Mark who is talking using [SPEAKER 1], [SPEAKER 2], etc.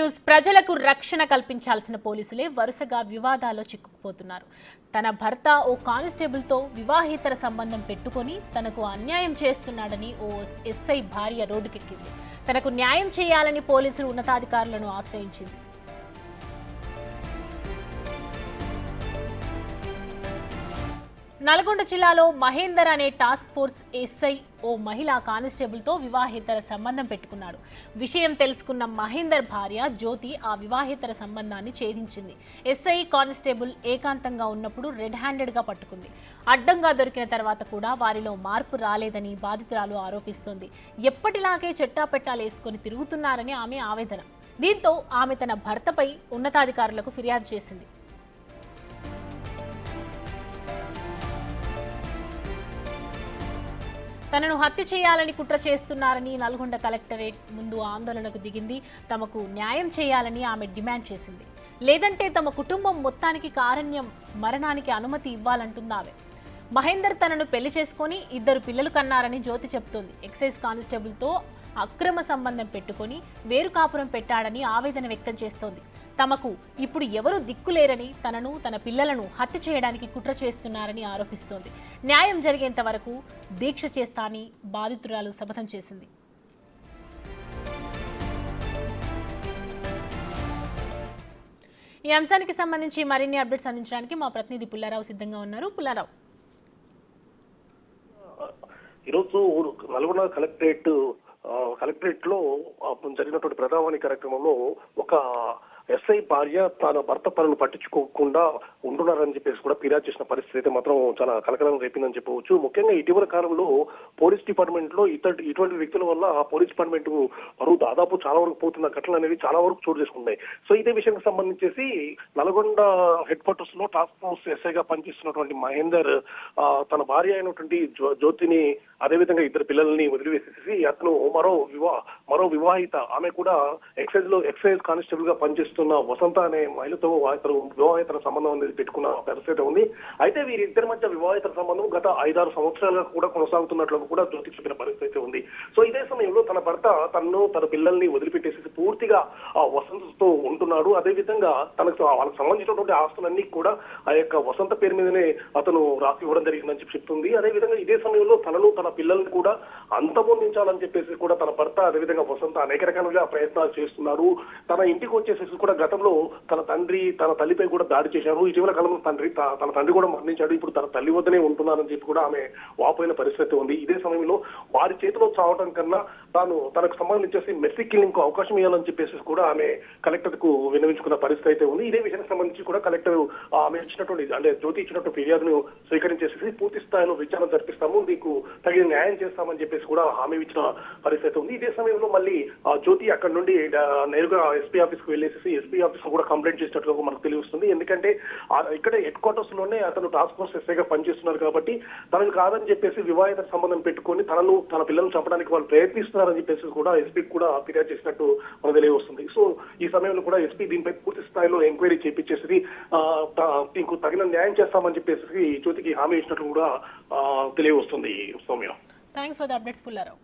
[SPEAKER 1] News ప్రజలకు రక్షణ కల్పించాల్సిన పోలీసులే వరుసగా వివాదాల్లో చిక్కుకుపోతున్నారు. తన భర్త ఓ కానిస్టేబుల్తో వివాహేతర సంబంధం పెట్టుకొని తనకు అన్యాయం చేస్తున్నాడని ఓ ఎస్ఐ భార్య రోడ్డుకెక్కింది. తనకు న్యాయం చేయాలని పోలీసులు ఉన్నతాధికారులను ఆశ్రయించింది. నల్గొండ జిల్లాలో మహేందర్ అనే టాస్క్ ఫోర్స్ ఎస్ఐ ఓ మహిళా కానిస్టేబుల్తో వివాహేతర సంబంధం పెట్టుకున్నాడు. విషయం తెలుసుకున్న మహేందర్ భార్య జ్యోతి ఆ వివాహేతర సంబంధాన్ని ఛేదించింది. ఎస్ఐ కానిస్టేబుల్ ఏకాంతంగా ఉన్నప్పుడు రెడ్ హ్యాండెడ్గా పట్టుకుంది. అడ్డంగా దొరికిన తర్వాత కూడా వారిలో మార్పు రాలేదని బాధితురాలు ఆరోపిస్తోంది. ఎప్పటిలాగే చెట్టాపెట్టాలేసుకొని తిరుగుతున్నారని ఆమె ఆవేదన. దీంతో ఆమె తన భర్తపై ఉన్నతాధికారులకు ఫిర్యాదు చేసింది. తనను హత్య చేయాలని కుట్ర చేస్తున్నారని నల్గొండ కలెక్టరేట్ ముందు ఆందోళనకు దిగింది. తమకు న్యాయం చేయాలని ఆమె డిమాండ్ చేసింది. లేదంటే తమ కుటుంబం మొత్తానికి కారణ్యం మరణానికి అనుమతి ఇవ్వాలంటుంది ఆమె. మహేందర్ తనను పెళ్లి చేసుకుని 2 పిల్లలు కన్నారని జ్యోతి చెబుతోంది. ఎక్సైజ్ కానిస్టేబుల్తో అక్రమ సంబంధం పెట్టుకుని వేరు కాపురం పెట్టాడని ఆవేదన వ్యక్తం చేస్తోంది. తమకు ఇప్పుడు ఎవరూ దిక్కులేరని, తనను తన పిల్లలను హత్య చేయడానికి కుట్ర చేస్తున్నారని ఆరోపిస్తోంది. న్యాయం జరిగేంత వరకు దీక్ష చేస్తానని బాధితురాలు శపథం చేసింది. ఈ అంశానికి సంబంధించి మరిన్ని అప్డేట్స్ అందించడానికి మా ప్రతినిధి పుల్లారావు సిద్ధంగా ఉన్నారు. పుల్లారావు,
[SPEAKER 2] ఈరోజు నల్గొండ కలెక్టరేట్ లో జరిగినటువంటి ప్రధాని కార్యక్రమంలో ఒక ఎస్ఐ భార్య తన భర్త పనులు పట్టించుకోకుండా ఉంటున్నారని చెప్పేసి కూడా ఫిర్యాదు చేసిన పరిస్థితి మాత్రం చాలా కలకలం రేపిందని చెప్పవచ్చు. ముఖ్యంగా ఇటీవల కాలంలో పోలీస్ డిపార్ట్మెంట్ లో ఇటువంటి వ్యక్తుల వల్ల ఆ పోలీస్ డిపార్ట్మెంట్ పరువు దాదాపు చాలా వరకు పోతున్న ఘటనలు అనేవి చాలా వరకు చోటు చేసుకున్నాయి. సో ఇదే విషయానికి సంబంధించేసి నల్గొండ హెడ్ క్వార్టర్స్ లో టాస్క్ ఫోర్స్ ఎస్ఐగా పనిచేస్తున్నటువంటి మహేందర్ తన భార్య అయినటువంటి జ్యోతిని, అదేవిధంగా 2 పిల్లల్ని వదిలివేసేసి అతను మరో వివాహిత ఆమె కూడా ఎక్సైజ్ కానిస్టేబుల్ గా పనిచేస్తున్న వసంత అనే మహిళతో వివాహేతర సంబంధం అనేది పెట్టుకున్న పరిస్థితి ఉంది. అయితే వీరిద్దరి మధ్య వివాహేతర సంబంధం గత 5-6 సంవత్సరాలుగా కూడా కొనసాగుతున్నట్లు కూడా జ్యోతి చెప్పిన పరిస్థితి ఉంది. సో ఇదే సమయంలో తన భర్త తన పిల్లల్ని వదిలిపెట్టేసి పూర్తిగా ఆ వసంతతో ఉంటున్నాడు. అదేవిధంగా వాళ్ళకి సంబంధించినటువంటి ఆస్తులన్నీ కూడా ఆ యొక్క వసంత పేరు మీదనే అతను రాసి ఇవ్వడం జరిగిందని చెప్తుంది. అదేవిధంగా ఇదే సమయంలో తనను తన పిల్లల్ని కూడా అంతమొందించాలని చెప్పేసి కూడా తన భర్త అదేవిధంగా వసంత అనేక రకాలుగా ప్రయత్నాలు చేస్తున్నారు. తన ఇంటికి వచ్చేసేసి కూడా గతంలో తన తల్లిపై కూడా దాడి చేశారు. ఇటీవల కాలంలో తన తండ్రి కూడా మరణించాడు. ఇప్పుడు తన తల్లి వద్దనే ఉంటున్నారని చెప్పి కూడా ఆమె వాపోయిన పరిస్థితి ఉంది. ఇదే సమయంలో వారి చేతిలో చావడం కన్నా తనకు సంబంధించేసి మెర్సీ కిల్లింగ్ కు అవకాశం ఇవ్వాలని చెప్పేసి కూడా ఆమె కలెక్టర్ కు విన్నవించుకున్న పరిస్థితి అయితే ఉంది. ఇదే విషయానికి సంబంధించి కూడా కలెక్టర్ ఆమె ఇచ్చినటువంటి జ్యోతి ఇచ్చినటువంటి ఫిర్యాదును స్వీకరించేసి పూర్తి స్థాయిలో విచారణ జరిపిస్తాము, నీకు తగిన న్యాయం చేస్తామని చెప్పేసి కూడా హామీ ఇచ్చిన పరిస్థితి ఉంది. ఇదే సమయంలో మళ్ళీ జ్యోతి అక్కడ నుండి నేరుగా ఎస్పీ ఆఫీస్ కు వెళ్ళేసి ఎస్పీ ఆఫీస్ కూడా కంప్లైంట్ చేసినట్లుగా మనకు తెలుస్తుంది. ఎందుకంటే ఇక్కడ హెడ్ క్వార్టర్స్ లోనే అతను టాస్క్ ఫోర్స్ ఎస్ఐగా పనిచేస్తున్నారు కాబట్టి తనకు కాదని చెప్పేసి వివాహిత సంబంధం పెట్టుకొని తన పిల్లలను చంపడానికి వాళ్ళు ప్రయత్నిస్తున్నారని చెప్పేసి కూడా ఎస్పీకి కూడా ఫిర్యాదు చేసినట్టు మనకు తెలియవస్తుంది. సో ఈ సమయంలో కూడా ఎస్పీ దీనిపై పూర్తి స్థాయిలో ఎంక్వైరీ చేపించేసి దీనికి తగిన న్యాయం చేస్తామని చెప్పేసి జ్యోతికి హామీ ఇచ్చినట్లు కూడా తెలియవస్తుంది. Soumya,
[SPEAKER 1] thanks for the updates Pullarao.